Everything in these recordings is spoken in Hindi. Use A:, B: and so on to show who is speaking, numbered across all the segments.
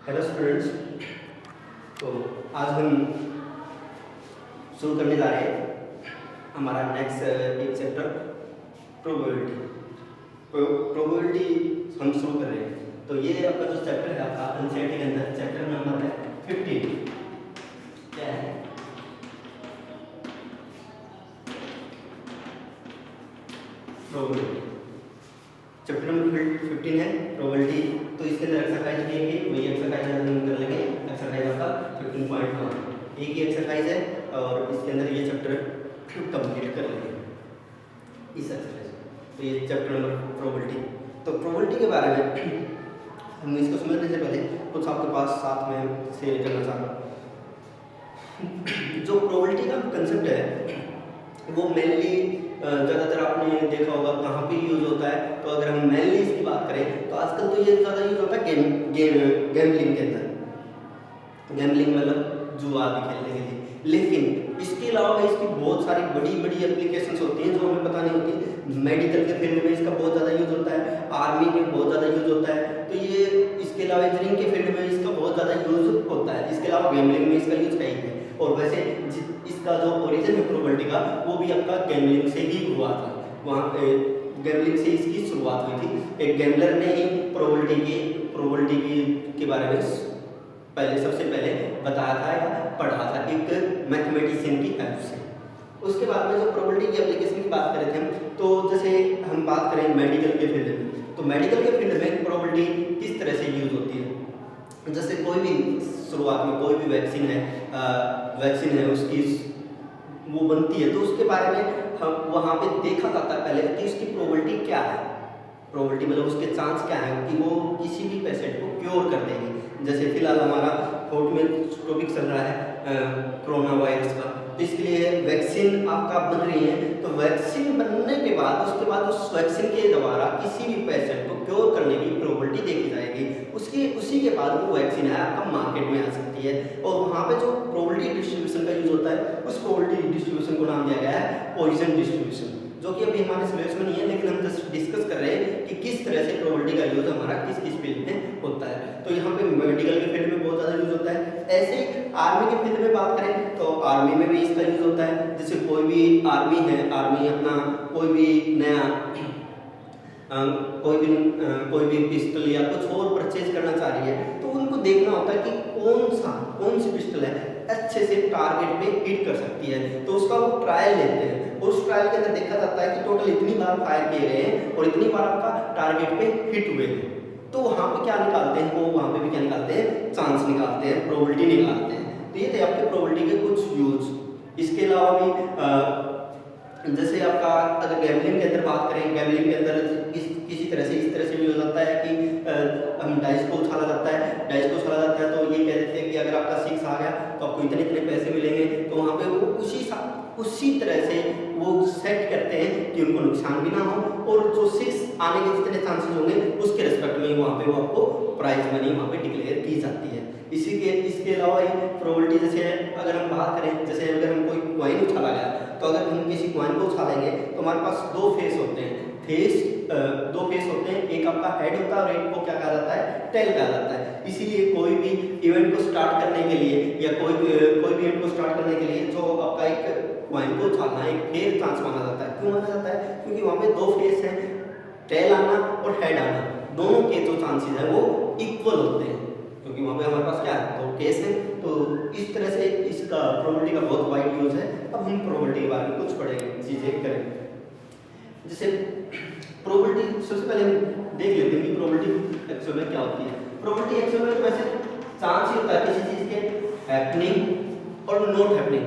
A: Hello students. तो आज हम शुरू करने जा रहे हैं हमारा नेक्स्ट एक चैप्टर प्रोबेबिलिटी। प्रोबेबिलिटी हम शुरू कर रहे हैं। तो ये आपका जो चैप्टर है आपका एनसीईआरटी के अंदर चैप्टर नंबर है 15। क्या है? प्रोबेबिलिटी। चैप्टर नंबर 15 है प्रोबेबिलिटी। तो इसके अंदर एक्सरसाइज देंगे, वही एक्सरसाइज हम कर लेंगे। एक्सरसाइज आपका 15.1 एक ही एक्सरसाइज है और इसके अंदर ये चैप्टर कंप्लीट कर लेंगे इस एक्सरसाइज। तो ये चैप्टर नंबर प्रोबेबिलिटी। तो प्रोबेबिलिटी के बारे में हम इसको समझने से पहले कुछ आपके पास साथ में शेयर करना चाह रहा हूँ। जो प्रोबेबिलिटी का कंसेप्ट है वो मेनली ज़्यादातर आपने देखा होगा कहाँ पे यूज होता है। तो अगर हम मेनली इसकी बात करें तो आजकल तो ये ज़्यादा यूज होता है गैम्बलिंग के अंदर। गैम्बलिंग मतलब जुआ आदि खेलने के लिए। लेकिन इसके अलावा इसकी बहुत सारी बड़ी बड़ी एप्लीकेशंस होती हैं जो हमें पता नहीं होती। मेडिकल के फील्ड में इसका बहुत ज़्यादा यूज होता है, आर्मी में बहुत ज़्यादा यूज होता है। तो ये इसके अलावा इंजीनियरिंग के फील्ड में इसका बहुत ज़्यादा यूज होता है। इसके अलावा गैम्बलिंग में इसका यूज है ही है। और वैसे इसका जो ओरिजिन है प्रोबेबिलिटी का वो भी आपका गैम्बलिंग से ही हुआ था। वहाँ पे गैम्बलिंग से इसकी शुरुआत हुई थी। एक गैम्बलर ने ही प्रोबेबिलिटी के बारे में सबसे पहले बताया था या पढ़ा था एक मैथमेटिशियन की हेल्प से। उसके बाद में जो प्रोबेबिलिटी की एप्लीकेशन की बात करें थे हम, तो जैसे हम बात करें मेडिकल के फील्ड में, तो मेडिकल के फील्ड में प्रोबेबिलिटी किस तरह से यूज होती है। जैसे कोई भी शुरुआत में कोई भी वैक्सीन है उसकी वो बनती है तो उसके बारे में हम वहाँ पे देखा जाता है पहले कि उसकी प्रोबेबिलिटी क्या है। प्रोबेबिलिटी मतलब उसके चांस क्या है कि वो किसी भी पेशेंट को क्योर कर देगी। जैसे फिलहाल हमारा कोर्ट में टॉपिक चल रहा है कोरोना वायरस का, तो इसके लिए वैक्सीन आपका बन रही है। तो वैक्सीन बनने के बाद उसके बाद उस वैक्सीन के द्वारा किसी भी पेशेंट को क्योर करने की प्रोबेबिलिटी देखी जाएगी। उसी के बाद वो वैक्सीन है आपका मार्केट में आ सकती है। और वहाँ पे जो प्रोबेबिलिटी डिस्ट्रीब्यूशन का यूज होता है उस प्रोबेबिलिटी डिस्ट्रीब्यूशन को नाम दिया गया है पॉइजन डिस्ट्रीब्यूशन, जो कि अभी हमारे सिलेबस में नहीं है। लेकिन हम जस्ट डिस्कस कर रहे हैं कि किस तरह से प्रोबेबिलिटी का यूज हमारा किस किस फील्ड में होता है। तो यहाँ पे मेडिकल के फील्ड में बहुत ज़्यादा यूज होता है। ऐसे ही आर्मी के फील्ड में बात करें तो आर्मी में भी इसका यूज होता है। जैसे कोई भी आर्मी है, आर्मी अपना कोई भी नया कोई भी पिस्टल या कुछ और परचेज करना चाह रही है तो उनको देखना होता है कि कौन सी पिस्टल है अच्छे से टारगेट पे हिट कर सकती है। तो उसका वो ट्रायल लेते हैं और उस ट्रायल के अंदर देखा जाता है कि टोटल इतनी बार फायर किए गए हैं और इतनी बार आपका टारगेट पे हिट हुए हैं। तो वहाँ पे क्या निकालते हैं वो वहाँ पे भी क्या निकालते हैं, चांस निकालते हैं, प्रोबेबिलिटी निकालते हैं। तो ये थे आपके प्रोबेबिलिटी के कुछ यूज। इसके अलावा भी जैसे आपका अगर गैम्बलिंग के अंदर बात करें, गैम्बलिंग के अंदर इस तरह से भी हो जाता है कि हम डाइस को उछाला जाता है तो ये कह देते हैं कि अगर आपका 6 आ गया तो आपको इतने पैसे मिलेंगे। तो वहाँ पे वो उसी तरह से वो सेट करते हैं कि उनको नुकसान भी ना हो और जो 6 आने के जितने चांसेस होंगे उसके रिस्पेक्ट में वहाँ पे वो आपको प्राइज मनी वहाँ पे डिक्लेयर की जाती है। इसके अलावा ये प्रोबेबिलिटी जैसे अगर हम बात करें, जैसे अगर हम कोई कॉइन उछाला गया तो अगर हम किसी कॉइन को उछालेंगे तो हमारे पास दो फेस होते हैं। एक आपका हेड होता है और एक को क्या कहा जाता है, टेल कहा जाता है। इसीलिए कोई भी इवेंट को स्टार्ट करने के लिए या कोई भी इवेंट को स्टार्ट करने के लिए जो आपका एक कॉइन को उछालना एक फेयर चांस माना जाता है। क्यों माना जाता है? क्योंकि वहाँ पे दो फेस हैं, टेल आना और हेड आना, दोनों के जो चांसेस हैं वो इक्वल होते हैं क्योंकि वहाँ पे हमारे पास क्या है, दो केस है। तो इस तरह से इसका प्रोबेबिलिटी का बहुत वाइड यूज है। अब हम प्रोबेबिलिटी के बारे में कुछ पढ़ेंगे, चीजें करेंगे। जैसे प्रोबेबिलिटी सबसे पहले हम देख लेते हैं कि प्रोबेबिलिटी एक्चुअल में क्या होती है। प्रोबेबिलिटी एक्चुअल में वैसे चांस ही होता है किसी चीज के हैपनिंग और not happening.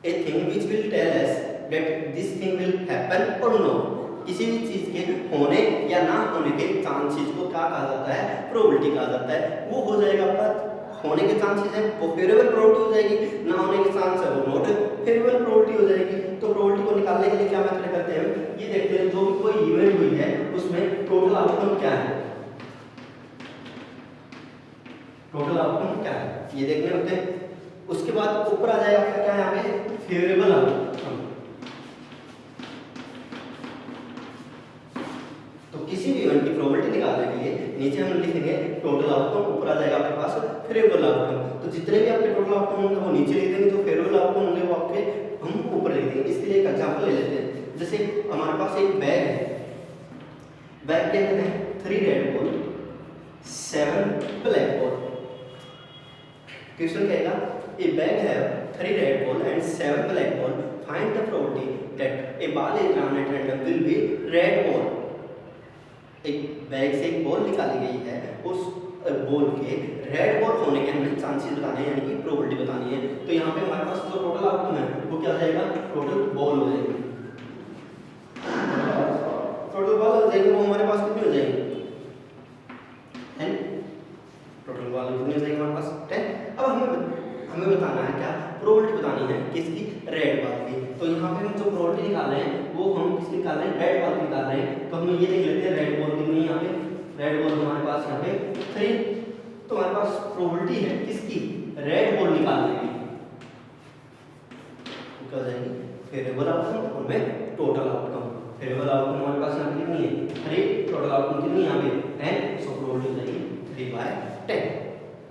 A: A thing which will tell us that this thing will happen और नॉट। किसी भी चीज के होने या ना होने के चांसेस को क्या कहा जाता है, प्रोबेबिलिटी कहा जाता है। वो हो जाएगा आपका होने के चांसेस है वो फेवरेबल प्रोबेबिलिटी हो जाएगी, ना होने के चांस है वो नॉट फेवरेबल प्रोबेबिलिटी हो जाएगी। तो प्रोबेबिलिटी को निकालने के लिए क्या मेथड करते हैं, ये देखते हैं जो भी कोई इवेंट हुई है उसमें टोटल आउटकम क्या है, ये देखने होते हैं। उसके बाद ऊपर आ जाएगा आपका क्या, यहाँ पे फेवरेबल आउटकम। तो किसी भी इवेंट की प्रोबेबिलिटी निकालने के लिए नीचे हम लिखेंगे टोटल आउटकम, ऊपर आ जाएगा आपके पास फेवरेबल आउटकम। तो जितने भी आपके टोटल आउटकम होंगे वो नीचे लिख देंगे, जो फेवरेबल आउटकम होंगे वो आपके हम ऊपर लिख देंगे। इसके लिए एक एग्जांपल ले लेते हैं। जैसे हमारे पास एक बैग है, बैग के अंदर है 3 red ball 7 black ball. Question कहेगा ए बैग है 3 red ball and 7 black ball, find the probability that A ball is throne at random will be red ball. एक बैग से एक बॉल निकाली गई है, उस बॉल के रेड बॉल होने के हमें चांसेस बताने हैं, यानी कि प्रोबेबिलिटी बतानी है। तो यहाँ पे हमारे पास जो टोटल आउटकम है वो क्या हो जाएगा, टोटल बॉल हो जाएगी। टोटल बॉल हो जाएगी, वो हमारे पास कितनी हो जाएगी 10। टोटल बॉल कितनी हो जाएगी हमारे पास 10। अब हमें बताना है क्या, प्रोबेबिलिटी बतानी है किसकी, रेड बॉल की। तो यहाँ पे हम जो प्रोबेबिलिटी निकाल रहे हैं वो हम किसकी निकाल रहे हैं, रेड बॉल की निकाल रहे हैं। तो हम ये देख लेते हैं रेड बॉल कितनी है। यहाँ पे रेड बॉल हमारे पास यहाँ पे 3, तो हमारे पास प्रोबेबिलिटी है किसकी, रेड बॉल निकालने की। क्या हो जाएगी, फेवरेबल आउटकम और में टोटल आउटकम। फेवरेबल आउटकम हमारे पास यहाँ पे कितनी है 3, टोटल आउटकम कितनी है यहाँ पे 10, सो प्रोबेबिलिटी हो जाएगी 3/10।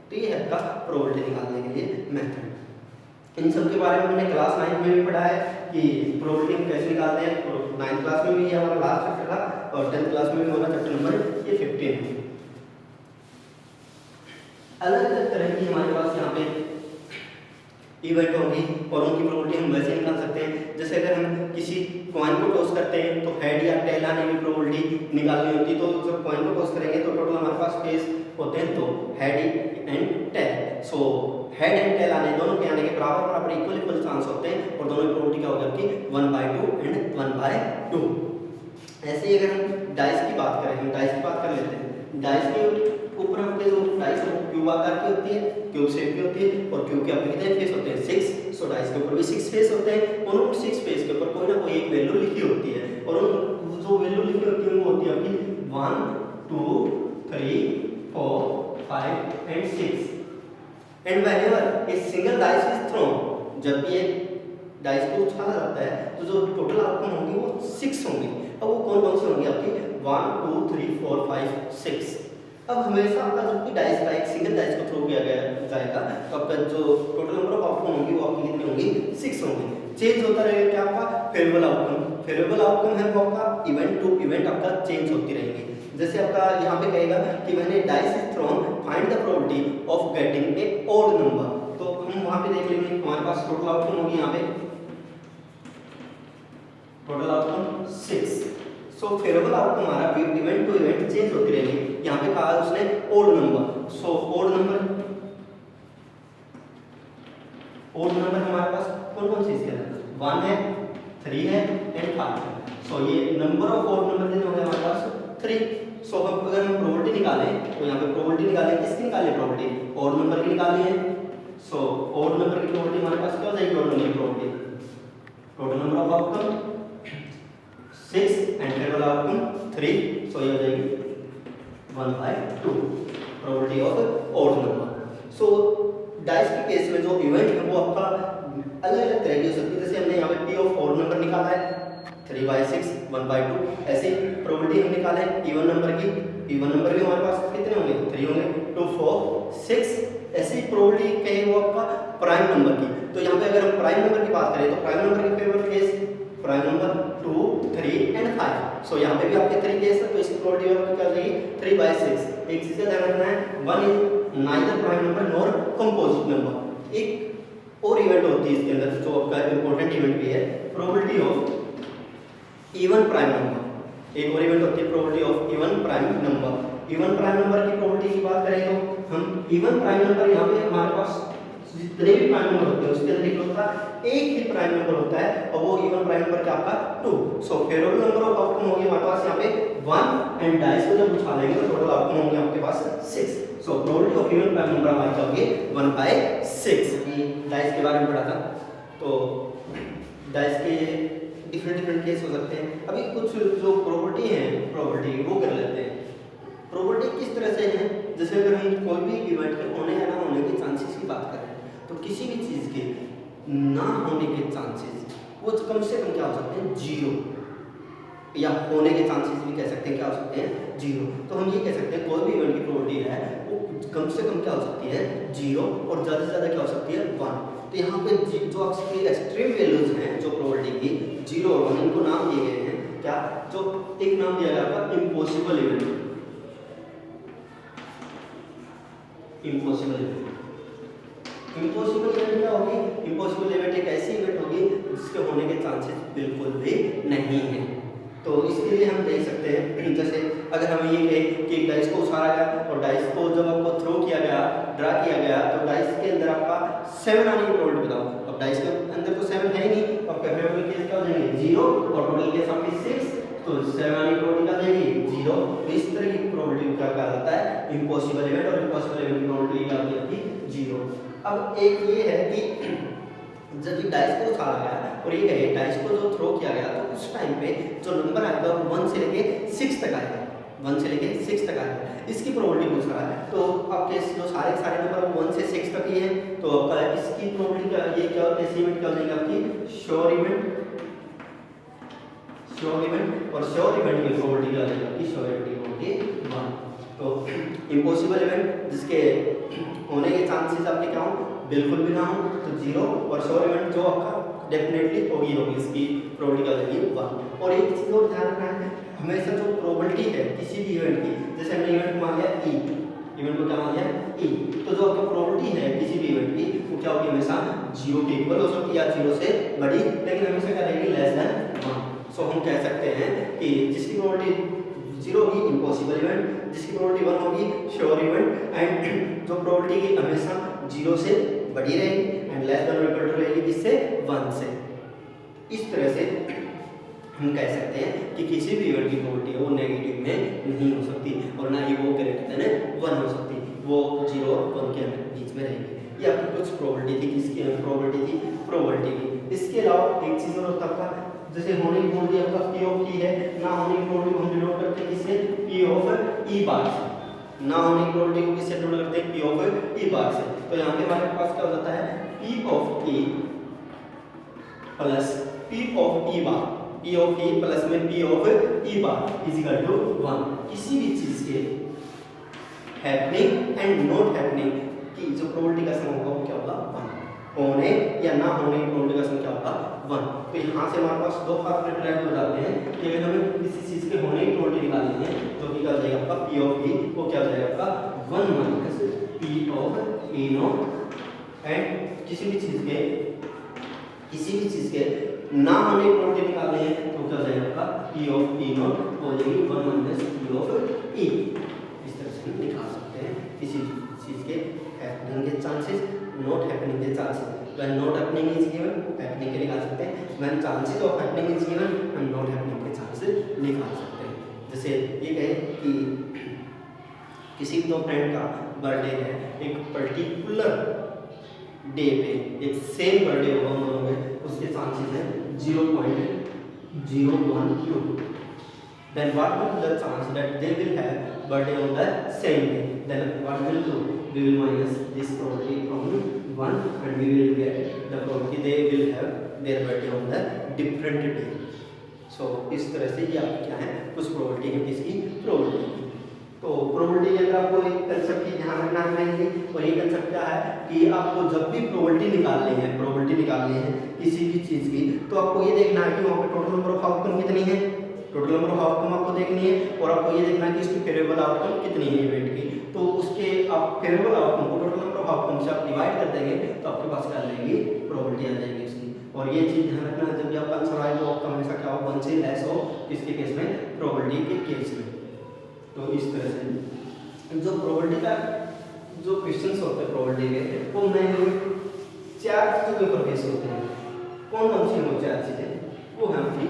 A: तो ये है आपका प्रोबेबिलिटी निकालने के लिए मेथड। इन सब के बारे में हमने क्लास 9 में भी पढ़ा है कि प्रोबेबिलिटी हम कैसे निकालते हैं। 9th क्लास में भी ये हमारा लास्ट चैप्टर था और 10th क्लास में भी हमारा चैप्टर नंबर ये 15 है। अलग अलग तरह की हमारे पास यहाँ पे इवेंट होंगी और उनकी प्रोबेबिलिटी हम वैसे निकाल सकते हैं। जैसे अगर हम किसी कॉइन को टॉस करते हैं तो हेड या टेल आने की प्रोबेबिलिटी निकालनी होती है। तो जब कॉइन को टॉस करेंगे तो टोटल हमारे पास फेस होते हैं तो head and tail. So head and tail आने दोनों के आने के बराबर बराबर इक्वल चांस होते हैं और दोनों की प्रोबेबिलिटी क्या होगी आपकी 1/2 एंड 1/2। ऐसे ही अगर हम डाइस की बात करें, हम डाइस की बात कर लेते हैं। डाइस के ऊपर आपके जो डाइस है वो क्यूब आकार की होती है, क्यूब शेप की होती है और क्यूब के आपके कितने फेस होते हैं 6। सो डाइस के ऊपर भी 6 फेस होते हैं और उन 6 फेस के ऊपर कोई ना कोई एक वैल्यू लिखी होती है और उन जो वैल्यू लिखी होती है वो होती है आपकी 1 2 3 4 5 and 6। And whenever a single dice is throne, जब भी एक डाइस को उछाला जाता है तो जो टोटल आउटकम होंगी वो 6 होंगी। अब वो कौन कौन से होंगे आपकी 1 2 3 4 5 6। अब हमेशा आपका जब भी डाइस का एक सिंगल डाइस को थ्रो किया जाएगा तो आपका जो टोटल नंबर ऑफ आउटकम होंगी वो आपकी कितनी होंगी 6 होंगी। चेंज होता रहेगा क्या आपका फेवरेबल आउटकम। फेवरेबल आउटकम है वो आपका इवेंट टू इवेंट आपका चेंज होती रहेगी। जैसे आपका यहाँ पे कहेगा कि when A dice is throne find the probability of getting a odd number. तो हम वहाँ पे देख लेंगे हमारे पास टोटल आउटकम होगी यहाँ पे total outcome 6। So favourable outcome हमारा इवेंट टू इवेंट चेंज होती रहेगी। यहाँ पे कहा उसने ओड नंबर। सो ओड नंबर हमारे पास कौन कौन सी इसके अंदर 1 है 3 है एंड 5 है। सो ये नंबर ऑफ ओड नंबर कितने होंगे हमारे पास 3। सो हम अगर हम प्रोबेबिलिटी निकालें तो यहाँ पे प्रोबेबिलिटी निकालें, किसकी निकालें प्रोबेबिलिटी ओड नंबर की निकालनी है। सो ओड नंबर की प्रोबेबिलिटी हमारे पास क्या हो जाएगी, ओड नंबर की probability total number of outcome 6 and favourable outcome 3। सो ये हो जाएगी 1/2 probability of odd number. So dice के केस में जो इवेंट है वो आपका अलग अलग तरह की हो सकती है। जैसे हमने यहाँ पे पी ऑफ ऑड नंबर निकाला है 3/6 1/2। ऐसे प्रोबेबिलिटी हम निकाले इवन नंबर की, इवन नंबर भी हमारे पास कितने होंगे 3 होंगे 2 4 6। ऐसे ही प्रोबेबिलिटी कहें वो आपका प्राइम नंबर की। तो यहाँ पे अगर हम प्राइम नंबर की बात करें तो प्राइम नंबर के favourable case prime number 2 3 and 5। सो यहाँ पे भी आपके 3 केस है तो इसकी प्रोबेबिलिटी क्या हो जाएगी 3/6। एक चीज का ध्यान रखना है 1 is neither prime number nor composite number. एक और इवेंट होती है इसके अंदर जो आपका इंपॉर्टेंट इवेंट भी है probability of even prime number. एक और इवेंट होती है probability of even prime number. Even prime number की प्रोबेबिलिटी की बात करें तो हम इवन प्राइम नंबर यहाँ पे हमारे पास जितने भी प्राइम नंबर होते हैं उसके अंदर एक होता है एक ही प्राइम नंबर होता है और वो इवन प्राइम नंबर क्या आपका 2। So favourable number of outcome होगी हमारे पास यहाँ पे 1 एंड डाइस को जब उछालेंगे तो टोटल आउटकम होंगे आपके पास 6। सो probability of even prime number हमारी क्या होगी 1/6। डाइस के बारे में पढ़ा था तो डाइस के डिफरेंट केस हो सकते हैं। अभी कुछ जो प्रोबेबिलिटी वो कर लेते हैं। प्रोबेबिलिटी किस तरह से है, जैसे अगर हम कोई भी इवेंट के होने या ना होने के चांसेस की बात करें तो किसी भी चीज़ के ना होने के चांसेस वो कम से कम क्या हो सकते हैं 0। या होने के चांसेस भी कह सकते हैं क्या हो सकते हैं, 0। तो हम ये कह सकते हैं कोई भी इवेंट की प्रोबेबिलिटी है वो कम से कम क्या हो सकती है, 0, और ज़्यादा से ज़्यादा क्या हो सकती है, 1। तो यहाँ पे जो आपकी एक्सट्रीम वैल्यूज हैं जो प्रोबेबिलिटी की 0 और 1, इनको नाम दिए गए हैं क्या, जो एक नाम दिया गया आपका इम्पॉसिबल इवेंट। इम्पॉसिबल इवेंट क्या होगी, इम्पॉसिबल इवेंट एक ऐसी इवेंट होगी जिसके होने के चांसेस बिल्कुल भी नहीं है। तो इसके लिए हम देख सकते हैं, जैसे अगर हम ये कहें कि डाइस को उछाला गया और डाइस को जब आपको थ्रो किया गया, ड्रा किया गया, तो डाइस के अंदर आपका 7 आने की प्रोबेबिलिटी बताओ। अब डाइस के अंदर तो 7 है ही नहीं, अब प्रेफरेबल केस क्या हो जाएंगे, 0, और टोटल केस आपकी 6, तो 7 आने की प्रोबेबिलिटी क्या जाएगी, 0। तो इस तरह की प्रोबेबिलिटी क्या कहा जाता है, इम्पॉसिबल इवेंट, और इम्पॉसिबल इवेंट की प्रोबेबिलिटी क्या होती है आपकी 0। अब एक ये है कि जब ये डाइस को उछाला गया और ये कहे डाइस को जो थ्रो किया गया, तो उस टाइम पे जो नंबर आएगा वो 1 से लेके 6 तक आएगा, 1 से लेके 6 तक आएगा। इसकी प्रोबेबिलिटी पूछ रहा है, तो आपके जो सारे नंबर 1 से 6 तक ही है, तो आपका इसकी प्रोबेबिलिटी क्या, ये क्या ऐसी इवेंट क्या हो जाएगी आपकी, श्योर इवेंट, और श्योर इवेंट की प्रोबेबिलिटी क्या हो जाएगी आपकी, श्योर इवेंट की प्रोबेबिलिटी 1। तो इम्पॉसिबल इवेंट जिसके होने के चांसेस आपके क्या हो, बिल्कुल भी ना हो, तो 0, और श्योर इवेंट जो आपका डेफिनेटली होगी इसकी प्रोबेबिलिटी क्या हो जाएगी 1। और एक चीज़ और ध्यान रखना है, हमेशा जो प्रोबेबिलिटी है किसी भी इवेंट की, जैसे हमने इवेंट को मान लिया ई, इवेंट को क्या मान लिया ई, तो जो आपकी प्रोबेबिलिटी है किसी भी इवेंट की वो क्या होगी, हमेशा 0 के इक्वल हो सकती है या 0 से बड़ी, लेकिन हमेशा क्या रहेगी, लेस देन 1। सो हम कह सकते हैं कि जिसकी प्रोबेबिलिटी 0 होगी इम्पॉसिबल इवेंट, जिसकी प्रोबेबिलिटी 1 होगी श्योर इवेंट, एंड जो प्रोबेबिलिटी की हमेशा 0 से बड़ी रहेगी एंड लेस देन और इक्वल टू रहेगी किससे, 1 से। इस तरह से हम कह सकते हैं कि किसी भी इवेंट की प्रोबेबिलिटी है वो नेगेटिव में नहीं हो सकती, और ना ही वो ग्रेटर देन 1 हो सकती, वो 0 और 1 के बीच में रहेगी। ये आपकी कुछ प्रोबेबिलिटी थी, किसकी प्रोबेबिलिटी की। इसके अलावा एक चीज़ और होता है, जैसे होने की प्रोबेबिलिटी आपका P ऑफ E है, ना होने की प्रोबेबिलिटी को हम डिनोट करते हैं किससे, P ऑफ E बार से, ना होने की प्रोबेबिलिटी को किससे डिनोट करते हैं, P ऑफ E बार से। तो यहाँ पे हमारे पास क्या हो जाता है, P of E plus P of E bar, P of E plus में P of E bar is equal to 1। किसी भी चीज के हैपनिंग एंड नॉट हैपनिंग की जो प्रोबेबिलिटी का सम होगा वो क्या होगा, 1। होने या ना होने की प्रोबेबिलिटी का सम क्या होगा, 1। तो यहाँ से हमारे पास दो फॉर्मूले डिराइव हो जाते हैं कि अगर हमें किसी चीज के होने की प्रोबेबिलिटी निकालनी है तो क्या हो जाएगा आपका, P ऑफ E वो क्या हो जाएगा आपका 1 minus P of E not, and किसी भी चीज के ना होने की प्रोबेबिलिटी निकालनी है तो क्या हो जाएगा आपका, P ऑफ E नॉट हो जाएगी 1 माइनस P ऑफ E। इस तरह से हम निकाल सकते हैं किसी चीज के हैपनिंग के चांसेस, नॉट हैपनिंग के chances. When not happening is given, happening के निकाल सकते हैं, when chances of happening is given हम नॉट हैपनिंग के चांसेस निकाल सकते हैं। जैसे ये कहें कि किसी दो फ्रेंड का बर्थडे है, एक पर्टिकुलर डे पे एक सेम बर्थडे होगा उन दोनों में, उसके चांसेस हैं 0.012। Then what will be the chance that they will have birthday on the same day? Then what will do? We will minus this probability from 1 and we will get the probability they will have their birthday on the different day. So इस तरह से ये आप क्या है, कुछ प्रोबेबिलिटी है किसकी, प्रोबेबिलिटी की। तो प्रोबेबिलिटी के अंदर आपको एक कंसेप्ट की ध्यान रखना है, और ये कंसेप्ट क्या है कि आपको जब भी प्रोबेबिलिटी निकालनी है किसी भी चीज़ की, तो आपको ये देखना है कि वहाँ पे टोटल नंबर ऑफ आउटकम कितनी है, टोटल नंबर ऑफ आउटकम आपको देखनी है, और आपको ये देखना है कि इसकी फेवरेबल आउटकम कितनी है इवेंट की। तो उसके आप फेवरेबल आउटकम को टोटल नंबर ऑफ आउटकम से आप डिवाइड कर देंगे तो आपके पास क्या आ जाएगी, प्रोबेबिलिटी आ जाएगी इसकी। और ये चीज़ ध्यान रखना है, जब भी आपका आंसर आए तो आपका हमेशा क्या हो, 1 से लेस हो, किसके केस में, प्रोबेबिलिटी के केस में। तो इस तरह से जो प्रोबेबिलिटी का जो क्वेश्चंस होते हैं प्रोबेबिलिटी के, वो मेनली 4 चीज़ों के ऊपर बेस होते हैं। कौन कौन सी वो 4 चीज़ें, वो है आपकी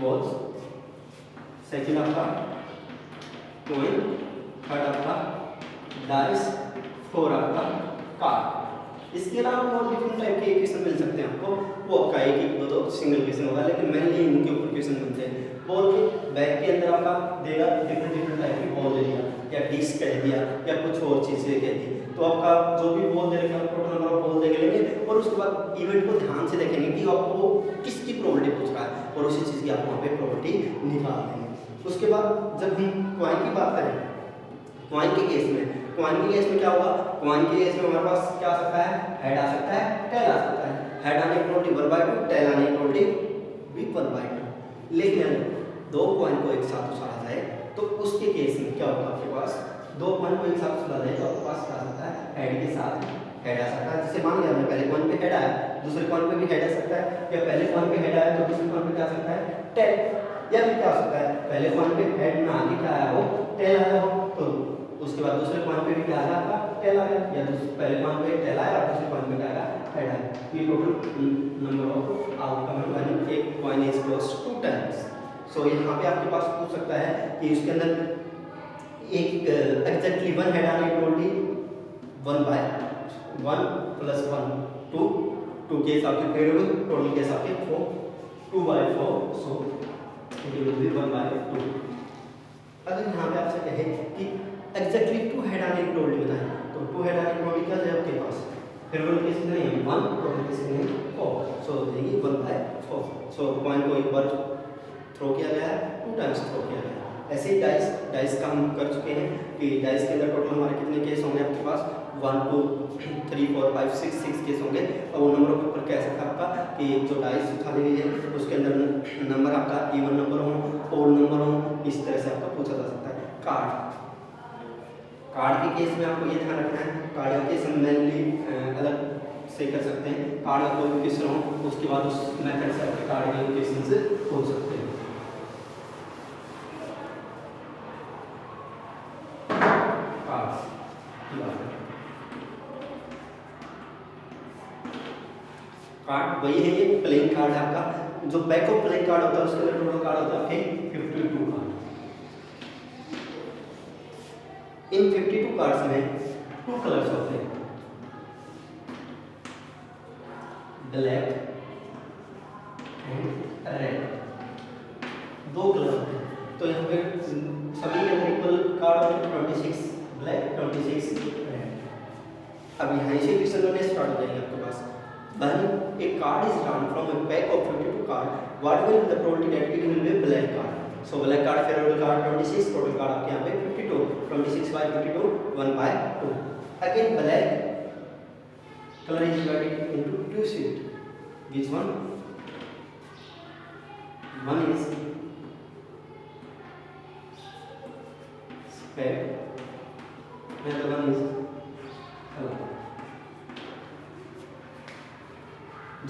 A: बॉल्स, सेकंड आपका कॉइन, थर्ड आपका डाइस, फोर आपका कार्ड। इसके अलावा और डिफरेंट टाइप के क्वेश्चन मिल सकते हैं आपको, वो आपका एक दो सिंगल क्वेश्चन होगा, लेकिन मेनली इनके ऊपर क्वेश्चन बनते हैं। बॉल के बैग के अंदर आपका देगा डिफरेंट टाइप की बॉल दे दिया, या डिस्क कह दिया, या कुछ और चीज़ें कह दी, तो आपका जो भी बॉल दे रखा है टोटल नंबर ऑफ बॉल देख लेंगे, और उसके बाद इवेंट को ध्यान से देखेंगे कि आपको किस और उसी चीज़ की आप वहाँ पे प्रॉपर्टी निकाल देंगे। उसके बाद जब हम कॉइन की बात करें, कॉइन के केस में क्या होगा, कॉइन के केस में हमारे पास क्या आ सकता है, हेड आ सकता है, टेल आ सकता है। हेड आने की प्रोबेबिलिटी 1/2, टेल आने की प्रोबेबिलिटी भी 1/2। लेकिन दो कॉइन को एक साथ उछाला जाए तो उसके केस में क्या होगा, आपके पास दो कॉइन को एक साथ उछाला जाए तो आपके पास क्या आ सकता है, हेड के साथ हेड आ सकता है। जैसे मान लिया हमने पहले कॉइन पे हेड आया, दूसरे कॉइन पे भी हेड आ सकता है, या पहले कॉइन पे हेड आया तो दूसरे कॉइन पे क्या आ सकता है, टेल, या फिर क्या हो सकता है, पहले कॉइन पे हेड ना आके क्या आया हो, टेल आया हो, तो उसके बाद दूसरे कॉइन पे भी क्या आया आपका, टेल आया, या पहले कॉइन पे टेल आया और दूसरे कॉइन पे क्या आया, हेड आया। ये total number of outcome when एक कॉइन इज क्लोज्ड 2 टाइम्स। सो यहाँ पे आपके पास पूछ सकता है कि उसके अंदर एक एग्जैक्टली 1 हेड आने की प्रोबेबिलिटी 1/1 + 1 2, 2 के हिसाब से पेड़ टोटल के हिसाब से 4, 2/4, सो इट विल बी 1/2। अगर यहाँ पे आपसे कहे कि एग्जैक्टली 2 हेड आने की प्रोबेबिलिटी बताएं, तो 2 हेड आने की प्रोबेबिलिटी क्या है आपके पास, फेवरेबल केस में नहीं 1, प्रोबेबल केस में 4, सो हो जाएगी 1/4। सो कॉइन को एक बार थ्रो किया गया है, 2 टाइम्स थ्रो किया गया है। ऐसे ही डाइस का हम कर चुके हैं कि डाइस के अंदर टोटल हमारे कितने केस होंगे आपके पास, 1 2 3 4 5 6 केस होंगे। और वो नंबरों के ऊपर कह सकता है आपका कि जो डाइस खाली हुई है उसके अंदर नंबर आपका इवन नंबर हो, ओड नंबर हो, इस तरह से आपका पूछा जा सकता है। कार्ड के केस में आपको ये ध्यान रखना है, कार्ड का केस हम मेनली अलग से कर सकते हैं। कार्ड का कोई भी क्वेश्चन हो उसके बाद उस मेथड से आपके कार्ड के क्वेश्चन हो सकते हैं। कार्ड वही है, ये प्लेइंग कार्ड है आपका। जो बैक ऑफ प्लेइंग कार्ड होता है उसके अंदर टोटल कार्ड होता है आपके 52 कार्ड। इन 52 कार्ड्स में 2 कलर्स होते हैं, ब्लैक एंड रेड, 2 कलर होते हैं। तो यहाँ पे सभी के अंदर इक्वल कार्ड होते हैं, 26 ब्लैक 26 रेड। अब यहाँ से क्वेश्चन होने स्टार्ट हो जाएंगे आपके पास। When a card is drawn from a pack of 52 card, what will be the probability that it will be a black card? So black card, favorable card 26, total card आपके यहाँ पे 52, 26/52, 1/2. Again black color is divided into 2 sheets. Which one? One is spade, another one is color.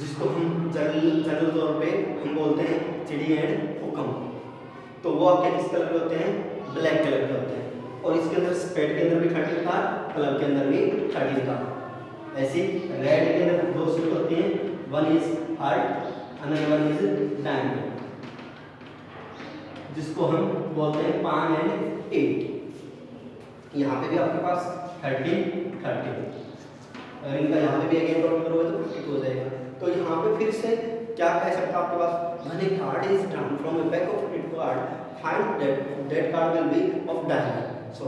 A: जिसको हम जनरल तौर पे हम बोलते हैं चिड़ी एंड हुक्म, तो वो आपके किस कलर के होते हैं, ब्लैक कलर के होते हैं। और इसके अंदर स्पेड के अंदर भी 13 था, क्लब के अंदर भी 13 था। ऐसी रेड के अंदर 2 सीट होती हैं, one is heart, another one is diamond, जिसको हम बोलते हैं पान एंड 8। यहाँ पे भी आपके पास 13 और इनका यहाँ पे भी अगेन टोटल करोगे तो 52 हो जाएगा। तो यहाँ पे फिर से क्या कह सकता है आपके पास, when a card is drawn from a pack of 52 card, find that card will be of diamond. So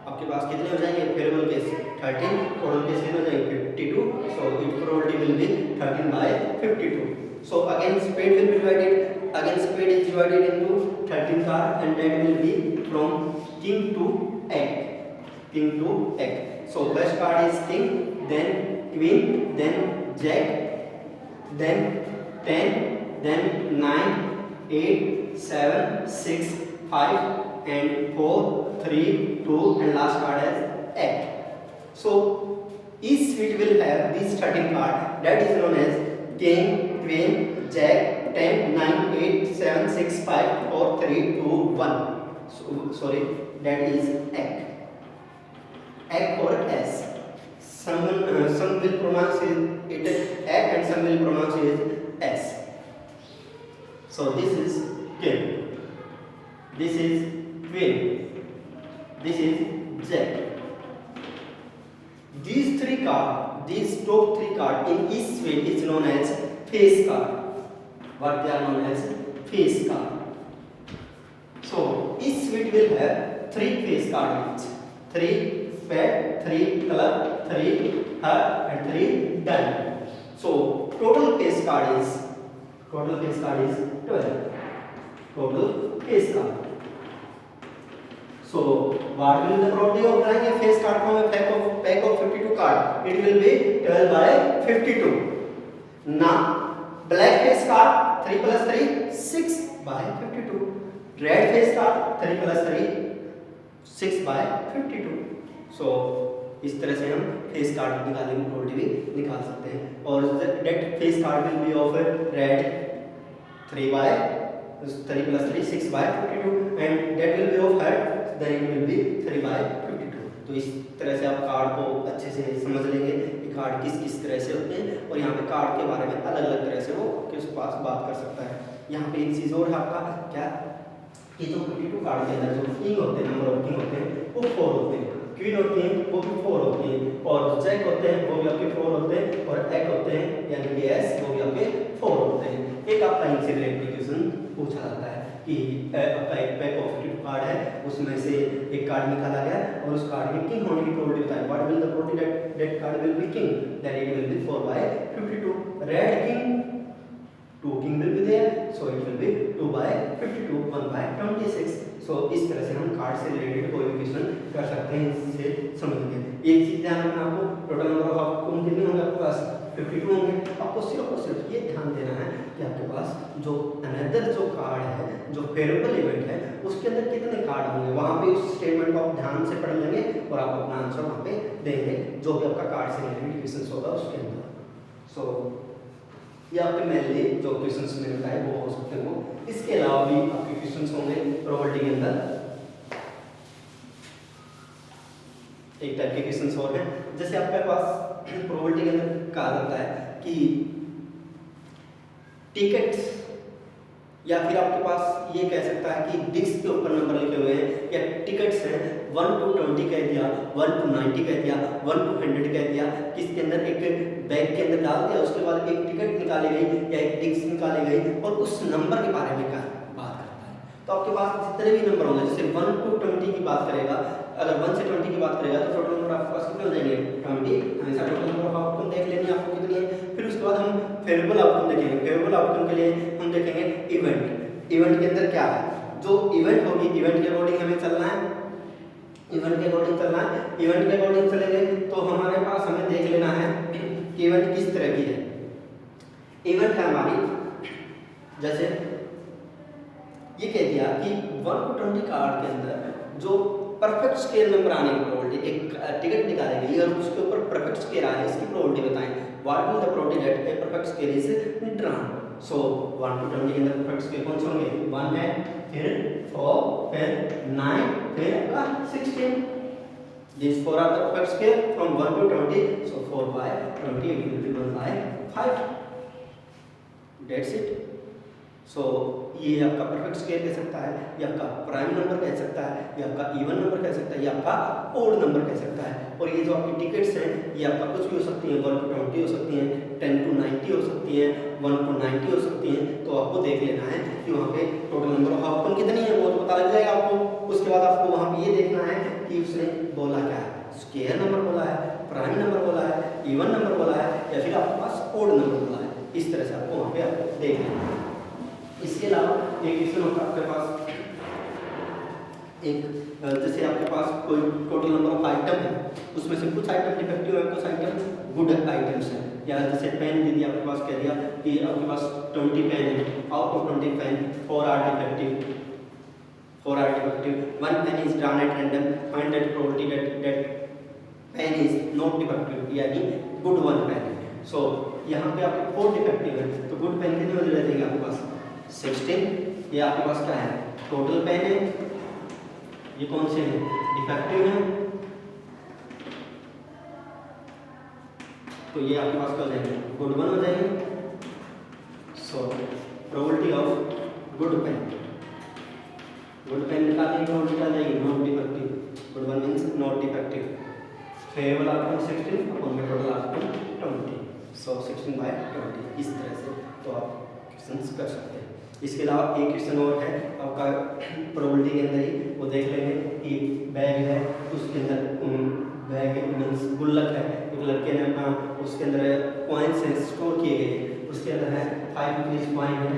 A: आपके पास कितने हो जाएंगे, फेवरेबल केस 13, टोटल केस कितने हो जाएंगे 52, so its probability will be 13/52. So again spade will be divided, again spade is divided into 13 card and that will be from king to egg. So best card is king, then queen, then jack, then 10, then 9, 8, 7, 6, 5 and 4, 3, 2 and last card is egg. So each suite will have these 13 cards, that is known as king, queen, jack, 10, 9, 8, 7, 6, 5, 4, 3, 2, 1. So, that is egg. Egg or S. Some will pronounce it egg and some will pronounce it S. So this is king, this is queen, this is jack. These 3 cards, these top 3 cards in each suite is known as face card. What they are known as face card. So each suite will have 3 face cards each. 3 spade, 3 color, 3 heart and 3 diamond. So total face card is total face card is 12. Total face card. So what will be the probability of drawing a face card from a pack of 52 card? It will be 12 by 52. Now black face card 3 plus 3 6 by 52. Red face card 3 plus 3 6 by 52. So इस तरह से हम फेस कार्ड निकालने की प्रोबेबिलिटी भी निकाल सकते हैं. और that face card will be of red 3 plus 3 6 by 52 and that will be of white then it will be 3 by 52. तो इस तरह से आप कार्ड को अच्छे से समझ लेंगे कि कार्ड किस किस तरह से होते हैं और यहाँ पे कार्ड के बारे में अलग अलग तरह से वो किस पास बात कर सकता है. यहाँ पे एक चीज़ और है आपका क्या कि जो 52 कार्ड के अंदर जो किंग होते हैं नंबर ऑफ किंग होते हैं वो 4 होते हैं, क्वीन होती हैं वो भी 4 होती हैं और जैक होते हैं वो भी आपके 4 होते हैं और एक होते हैं यानी कि एस वो भी आपके 4 होते हैं. एक आपका इनसे रिलेटेड क्वेश्चन पूछा जाता है कि आपका एक पैक ऑफ 52 कार्ड है उसमें से एक कार्ड निकाला गया और उस कार्ड में किंग होने की प्रोबेबिलिटी बताएं. What will the probability that card will be king? That it will be 4 by 52. Red king 2 king will be there so it will be 2 by 52 1 by 26. so इस तरह से हम कार्ड से रिलेटेड कोई भी क्वेश्चन कर सकते हैं. इससे समझेंगे. एक चीज ध्यान रखना आपको टोटल नंबर ऑफ आउटकम कितने होंगे आपके पास 52 होंगे. आपको सिर्फ और सिर्फ ये ध्यान देना है कि आपके पास जो अनदर जो कार्ड है जो फेवरेबल इवेंट है उसके अंदर कितने कार्ड होंगे वहाँ पे उस स्टेटमेंट को आप ध्यान से पढ़ लेंगे और आप अपना आंसर वहाँ पे देंगे जो भी आपका कार्ड से रिलेटेड क्वेश्चन होगा उसके अंदर. सो ये आपके मेनली जो क्वेश्चंस मैंने बताए वो हो सकते हैं. वो इसके अलावा भी आपके क्वेश्चंस होंगे प्रोबेबिलिटी के अंदर. एक टाइप के क्वेश्चंस और हैं जैसे आपके पास प्रोबेबिलिटी के अंदर कहा जाता है कि टिकट्स या फिर आपके पास ये कह सकता है कि डिस्क के ऊपर नंबर लिखे हुए हैं या टिकट्स हैं 1 to 20 कह दिया 1 to 90 कह दिया 1 to 100 कह दिया. किसके अंदर एक बैग के अंदर डाल दिया उसके बाद एक टिकट निकाली गई या एक डिस्क निकाली गई और उस नंबर के बारे में बात करता है. तो आपके पास जितने भी नंबर होंगे जैसे 1 to 20 की बात करेगा अगर 1 से 20 की बात करेगा तो टोटल नंबर आपके पास कितने हो जाएंगे 20. हमेशा टोटल नंबर ऑफ आउटकम देख लेंगे आपको कितनी है. फिर उसके बाद हम फेवरेबल आउटकम देखेंगे. फेवरेबल आउटकम के लिए हम देखेंगे इवेंट. इवेंट के अंदर क्या है जो इवेंट होगी इवेंट के अकॉर्डिंग हमें चलना है. इवेंट के अकॉर्डिंग चलना है. इवेंट के अकॉर्डिंग चलेंगे तो हमारे पास हमें देख लेना है इवेंट किस तरह की है. इवेंट है हमारी जैसे ये कह दिया कि 1 to 20 कार्ड के अंदर जो परफेक्ट स्केयर नंबर आने की प्रोबेबिलिटी एक टिकट निकाली गई और उसके ऊपर परफेक्ट स्केयर आया इसकी प्रोबेबिलिटी बताएं. What will the probability that a perfect square is drawn. So 1 to 20 के अंदर परफेक्ट स्केयर कौन से होंगे 1 है फिर 4 फिर 9 फिर आपका 16. These 4 are the perfect scale from 1 to 20. So 4 by 20 it will be 1 by 5. That's it. So ये आपका परफेक्ट स्केयर कह सकता है ये आपका प्राइम नंबर कह सकता है ये आपका इवन नंबर कह सकता है ये आपका ओड नंबर कह सकता है. और ये जो आपकी टिकट्स हैं ये आपका कुछ भी हो सकती हैं 1 to 20 हो सकती हैं 10 to 90 हो सकती हैं 1 to 90 हो सकती हैं. तो आपको देख लेना है कि वहाँ पे टोटल नंबर ऑफ आउटकम कितनी है वो तो पता लग जाएगा आपको. उसके बाद आपको वहाँ पे ये देखना है कि उसने बोला क्या है स्केयर नंबर बोला है प्राइम नंबर बोला है इवन नंबर बोला है या फिर आपके पास ओड नंबर बोला है. इस तरह से आपको वहाँ पे आप देख लेना है. इसके अलावा एक क्वेश्चन होता है आपके पास एक जैसे आपके पास कोई टोटल नंबर ऑफ आइटम है उसमें से कुछ आइटम डिफेक्टिव है कुछ आइटम गुड आइटम्स हैं. या जैसे पेन दे दिया आपके पास कह दिया कि आपके पास 20 पेन है out of 20 pen 4 are defective 1 pen is drawn at random find that probability that pen is not defective यानी गुड 1 पेन. सो यहाँ पे आपके 4 डिफेक्टिव है तो गुड पेन कितने हो जाएंगे आपके पास 16. ये आपके पास क्या है टोटल पेन है ये कौन से हैं डिफेक्टिव हैं तो ये आपके पास क्या हो जाएंगे गुड 1 हो जाएंगे. So probability of good pen निकालने की प्रोबेबिलिटी क्या जाएगी not defective. Good 1 means not defective. Favourable outcome 16 upon में टोटल आउटकम 20. सो 16 by 20 इस तरह से तो आप क्वेश्चन कर सकते हैं. इसके अलावा एक क्वेश्चन और है आपका प्रोबेबिलिटी के अंदर ही वो देख लेंगे कि बैग है उसके अंदर बैग मीन्स गुल्लक है एक लड़के ने अपना उसके अंदर कॉइन्स हैं स्टोर किए गए उसके अंदर है 5 रुपीज़ कॉइन है,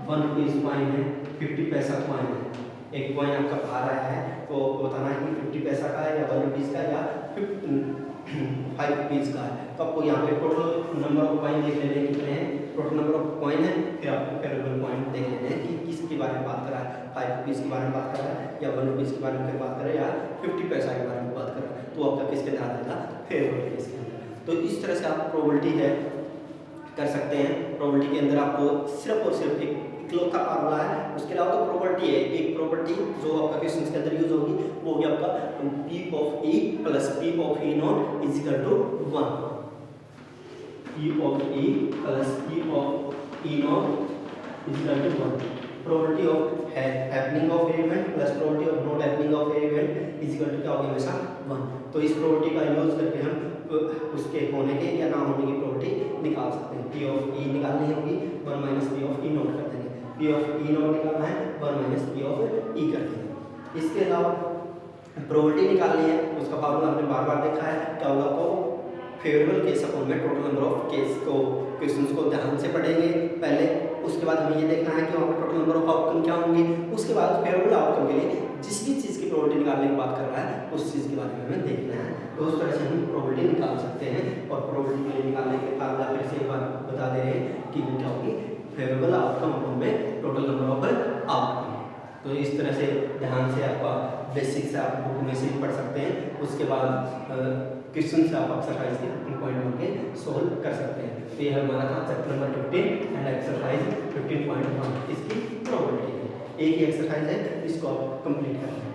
A: 1 रुपीज़ कॉइन है, 50 पैसा कॉइन है। एक कॉइन आपका बाहर आया है तो आपको बताना है कि 50 पैसा का है या 1 रुपीज़ का या 5 रुपीज़ का है। तो आपको यहाँ पे टोटल नंबर ऑफ कॉइन देख लेने हैं कितने हैं, टोटल नंबर ऑफ कॉइन है, फिर आपको फेवरेबल कॉइन देख लेने हैं कि किसके बारे में बात कर रहा है, 5 रुपीज़ के बारे में बात कर रहा है या 1 रुपीज़ के बारे में बात कर रहा है या 50 पैसा के बारे में बात कर रहा है। तो आपका किसके ध्यान देगा, फेवरेबल केस के अंदर। तो इस तरह से आप प्रोबेबिलिटी है कर सकते हैं। प्रोबेबिलिटी के अंदर आपको सिर्फ और सिर्फ एक इकलौता फार्मूला है, उसके अलावा तो प्रोबेबिलिटी है। एक प्रोबेबिलिटी जो आपका क्वेश्चन के अंदर यूज होगी वो होगी आपका P of E plus P of E not is equal to 1। P of E plus P of E not is equal to 1। Probability of happening of event plus probability of not happening of event is equal to क्या होगी हमेशा 1। तो इस प्रोबेबिलिटी का यूज करके हम उसके होने के या ना होने की प्रोबेबिलिटी निकाल सकते हैं। P ऑफ E निकालनी होगी 1 minus P of E not कर देंगे, P ऑफ E नॉट निकालना है 1 माइनस P ऑफ E कर देंगे। इसके अलावा प्रोबेबिलिटी निकालनी है, उसका फार्मूला हमने बार बार देखा है, क्या होगा आपको फेवरेबल केस अपॉन में टोटल नंबर ऑफ केस को क्वेश्चंस को ध्यान से पढ़ेंगे पहले, उसके बाद हमें ये देखना है कि वहाँ पर टोटल नंबर ऑफ आउटकम क्या होंगे, उसके बाद फेवरेबल आउटकम के लिए जिस भी चीज़ की प्रोबेबिलिटी निकालने की बात कर रहा है उस चीज़ के बारे में हमें देखना है। तो उस तरह से हम प्रोबेबिलिटी निकाल सकते हैं और प्रोबेबिलिटी के लिए निकालने के फार्मूला फिर से एक बार बता दे रहे हैं कि क्या होगी फेवरेबल आउटकम अपॉन में टोटल नंबर ऑफ आउटकम। तो इस तरह से ध्यान से आपका बेसिक से आप बुक में से पढ़ सकते हैं, उसके बाद क्वेश्चन से आप एक्सरसाइज के 15.1 के सोल्व कर सकते हैं। तो यह हमारा था चैप्टर नंबर 15 एंड एक्सरसाइज 15.1 इसकी प्रोबेबिलिटी है। एक ही एक्सरसाइज है, इसको आप कंप्लीट करें।